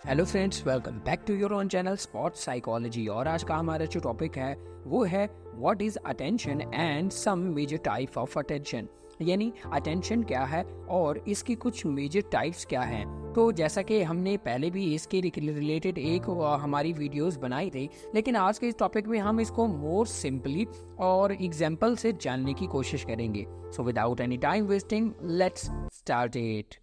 Hello friends, welcome back to your own channel sports psychology. और आज का हमारा जो टॉपिक है वो है what is attention and some major type of attention. यानी अटेंशन क्या है और इसकी कुछ मेजर टाइप्स क्या हैं। तो जैसा कि हमने पहले भी इसके रिलेटेड एक हमारी वीडियोस बनाई थी, लेकिन आज के इस टॉपिक में हम इसको मोर सिंपली और एग्जांपल से जानने की कोशिश करेंगे। So without any time wasting, let's start it.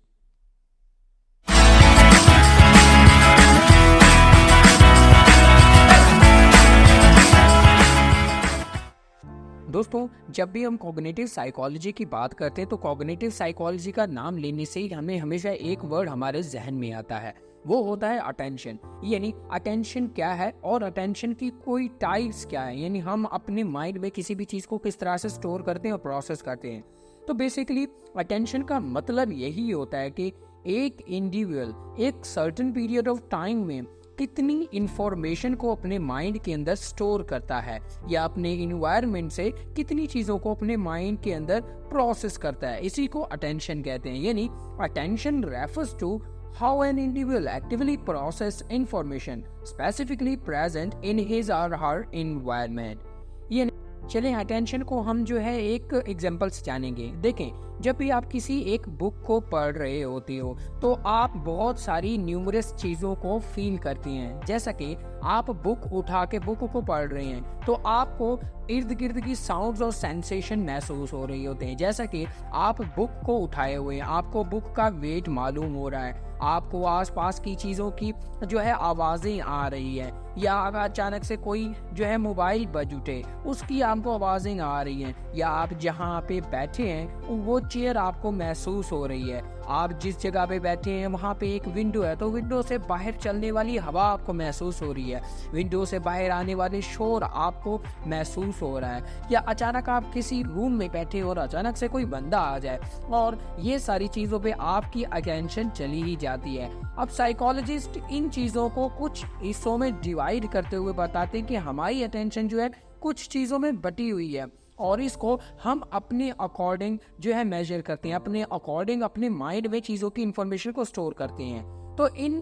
दोस्तों, जब भी हम कॉग्निटिव साइकोलॉजी की बात करते हैं तो कॉग्निटिव साइकोलॉजी का नाम लेने से ही हमें हमेशा एक वर्ड हमारे जहन में आता है, वो होता है अटेंशन। यानी अटेंशन क्या है और अटेंशन की कोई टाइप्स क्या है, यानी हम अपने माइंड में किसी भी चीज को किस तरह से स्टोर करते हैं और प्रोसेस करते हैं। तो बेसिकली अटेंशन का मतलब यही होता है कि एक इंडिविजुअल एक सर्टेन पीरियड ऑफ टाइम में कितनी इंफॉर्मेशन को अपने माइंड के अंदर स्टोर करता है या अपने इन्वायरमेंट से कितनी चीजों को अपने माइंड के अंदर प्रोसेस करता है, इसी को अटेंशन कहते हैं। यानी attention refers to how an individual actively process information specifically present in his or her environment. चलें अटेंशन को हम जो है एक एग्जांपल से जानेंगे। देखें, जब भी आप किसी एक बुक को पढ़ रहे होते हो तो आप बहुत सारी न्यूमरस चीज़ों को फील करती हैं। जैसा कि आप बुक उठा के बुक को पढ़ रहे हैं तो आपको इर्द गिर्द की साउंड्स और सेंसेशन महसूस हो रही होते हैं। जैसा कि आप बुक को उठाए हुए हैं, आपको बुक का वेट मालूम हो रहा है, आपको आसपास की चीज़ों की जो है आवाज़ें आ रही है, या अगर अचानक से कोई जो है मोबाइल बज उठे उसकी आपको आवाज़ें आ रही हैं, या आप जहाँ पे बैठे हैं वो चेयर आपको महसूस हो रही है, आप जिस जगह पे बैठे हैं वहाँ पे एक विंडो है तो विंडो से बाहर चलने वाली हवा आपको महसूस हो रही है, विंडो से बाहर आने वाले शोर आपको महसूस हो रहा है, या अचानक आप किसी रूम में बैठे और अचानक से कोई बंदा आ जाए, और ये सारी चीज़ों पे आपकी अटेंशन चली ही जाती है। अब साइकोलॉजिस्ट इन चीज़ों को कुछ हिस्सों में डिवाइड करते हुए बताते हैं कि हमारी अटेंशन जो है कुछ चीज़ों में बटी हुई है और इसको हम अपने अकॉर्डिंग जो है मेजर करते हैं, अपने अकॉर्डिंग अपने माइंड में चीज़ों की इंफॉर्मेशन को स्टोर करते हैं। तो इन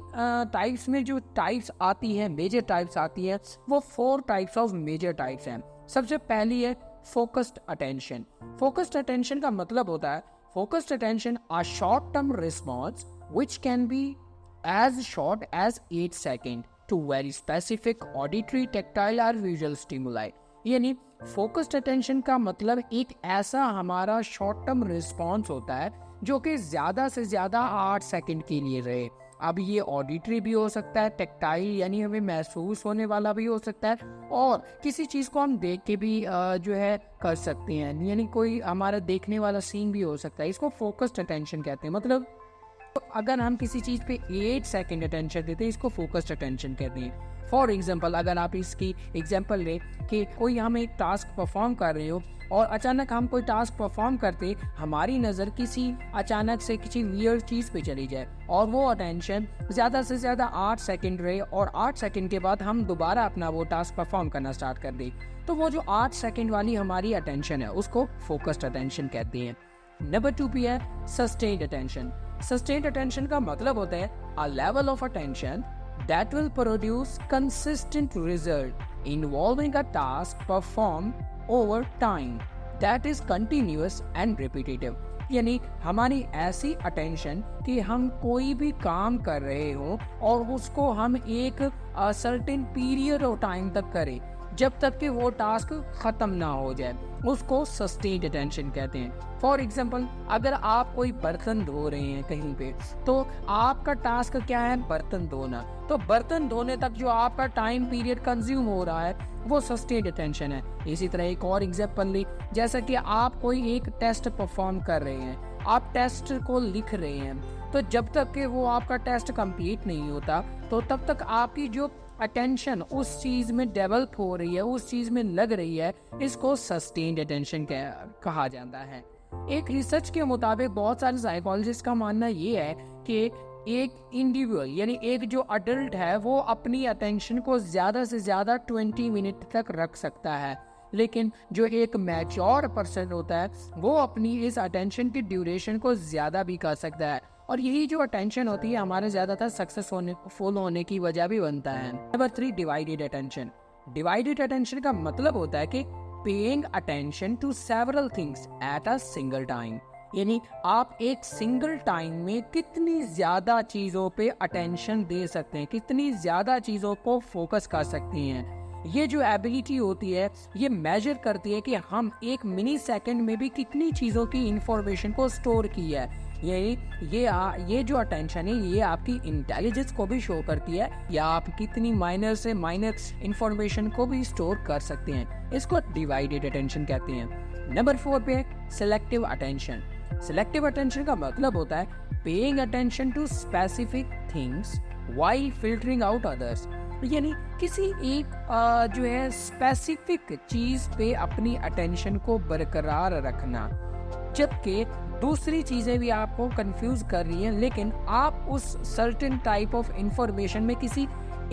टाइप्स में जो टाइप्स आती है, मेजर टाइप्स आती है, वो 4 टाइप्स ऑफ मेजर टाइप्स हैं। सबसे पहली है फोकस्ड अटेंशन। फोकस्ड अटेंशन का मतलब होता है focused attention a short term response which can be as short as 8 seconds to very specific auditory, tactile or visual stimuli। यानी फोकस्ड अटेंशन का मतलब एक ऐसा हमारा शॉर्ट टर्म रिस्पॉन्स होता है जो कि ज्यादा से ज्यादा 8 सेकंड के लिए रहे। अब ये ऑडिटरी भी हो सकता है, टेक्टाइल यानी हमें महसूस होने वाला भी हो सकता है, और किसी चीज को हम देख के भी जो है कर सकते हैं, यानी कोई हमारा देखने वाला सीन भी हो सकता है। इसको फोकस्ड अटेंशन कहते हैं। मतलब अगर हम किसी चीज पे 8 सेकंड अटेंशन देते हैं, इसको फोकस्ड अटेंशन कहते हैं। फॉर एग्जाम्पल, अगर आप इसकी एग्जाम्पल लें कि कोई हम एक टास्क परफॉर्म कर रहे हो और अचानक हम कोई टास्क परफॉर्म करते, हमारी नज़र किसी अचानक से किसी वियर्ड चीज़ पे चली जाए और वो अटेंशन ज़्यादा से ज़्यादा 8 सेकंड रहे, और 8 सेकंड के बाद हम दोबारा अपना वो टास्क परफॉर्म करना स्टार्ट कर दें, तो वो जो 8 सेकंड वाली हमारी अटेंशन है उसको फोकस्ड अटेंशन कहते हैं। नंबर 2 पे है सस्टेन्ड अटेंशन। सस्टेन्ड अटेंशन का मतलब होता है a level of attention that will produce consistent result involving a task performed over time that is continuous and repetitive। यानी हमारी ऐसी अटेंशन कि हम कोई भी काम कर रहे हो और उसको हम एक सर्टेन पीरियड ऑफ टाइम तक करें जब तक कि वो टास्क खत्म ना हो जाए, उसको सस्टेन्ड अटेंशन कहते हैं। फॉर एग्जाम्पल, अगर आप कोई बर्तन धो रहे हैं कहीं पे, तो आपका टास्क क्या है? बर्तन धोना। तो बर्तन धोने तक जो आपका टाइम पीरियड कंज्यूम हो रहा है वो सस्टेन्ड अटेंशन है। इसी तरह एक और एग्जाम्पल ली, जैसा कि आप कोई एक टेस्ट परफॉर्म कर रहे हैं, आप टेस्ट को लिख रहे हैं, तो जब तक कि वो आपका टेस्ट कंप्लीट नहीं होता तो तब तक आपकी जो अटेंशन उस चीज में डेवलप हो रही है, उस चीज में लग रही है, इसको सस्टेन्ड अटेंशन कहा जाता है। एक रिसर्च के मुताबिक बहुत सारे साइकोलॉजिस्ट का मानना ये है कि एक इंडिविजुअल यानी एक जो अडल्ट है वो अपनी अटेंशन को ज्यादा से ज्यादा 20 मिनट तक रख सकता है, लेकिन जो एक मैच्योर पर्सन होता है वो अपनी इस अटेंशन की ड्यूरेशन को ज्यादा भी कर सकता है। और यही जो अटेंशन होती है हमारे ज़्यादातर सक्सेसफुल होने की वजह भी बनता है। Number 3, divided attention. Divided attention का मतलब होता है कि paying attention to several things at a single time, यानी आप एक सिंगल टाइम में कितनी ज़्यादा चीज़ों पे अटेंशन दे सकते हैं, कितनी ज़्यादा चीज़ों को फोकस कर सकते हैं। ये जो एबिलिटी होती है ये मेजर करती है कि हम एक मिनी सेकंड में भी कितनी चीज़ों की इंफॉर्मेशन को स्टोर किया है। ये जो अटेंशन है ये आपकी इंटेलिजेंस को भी शो करती है, या आप कितनी माइनर से माइनर इंफॉर्मेशन को भी स्टोर कर सकते हैं। इसको डिवाइडेड अटेंशन कहते हैं। नंबर 4 पे सिलेक्टिव अटेंशन। सिलेक्टिव अटेंशन का मतलब होता है paying attention to specific things while filtering out others, यानी किसी एक जो है स्पेसिफिक चीज पे अपनी अटेंशन को बरकरार रखना, जबकि दूसरी चीजें भी आपको कंफ्यूज कर रही हैं, लेकिन आप उस सर्टेन टाइप ऑफ इंफॉर्मेशन में किसी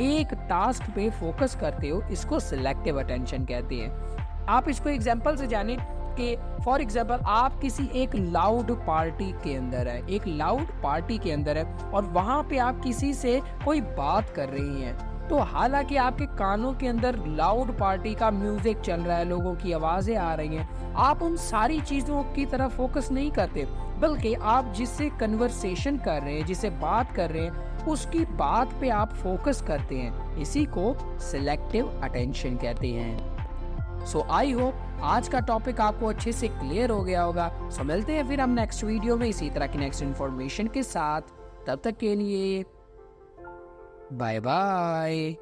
एक टास्क पे फोकस करते हो। इसको सिलेक्टिव अटेंशन कहते हैं। आप इसको एग्जांपल से जाने कि फॉर एग्जांपल आप किसी एक लाउड पार्टी के अंदर है, एक लाउड पार्टी के अंदर है और वहां पे आप किसी से कोई बात कर रही हैं, तो हालांकि आपके कानों के अंदर लाउड पार्टी का म्यूजिक चल रहा है, लोगों की आवाजें आ रही हैं, आप उन सारी चीजों की तरफ फोकस नहीं करते, बल्कि आप जिससे कन्वर्सेशन कर रहे हैं, जिससे बात कर रहे हैं, उसकी बात पे आप फोकस करते हैं। इसी को सिलेक्टिव अटेंशन कहते हैं। सो आई होप आज का टॉपिक आपको अच्छे से क्लियर हो गया होगा। सो मिलते हैं फिर हम नेक्स्ट वीडियो में इसी तरह की नेक्स्ट इन्फॉर्मेशन के साथ। तब तक के लिए बाय बाय।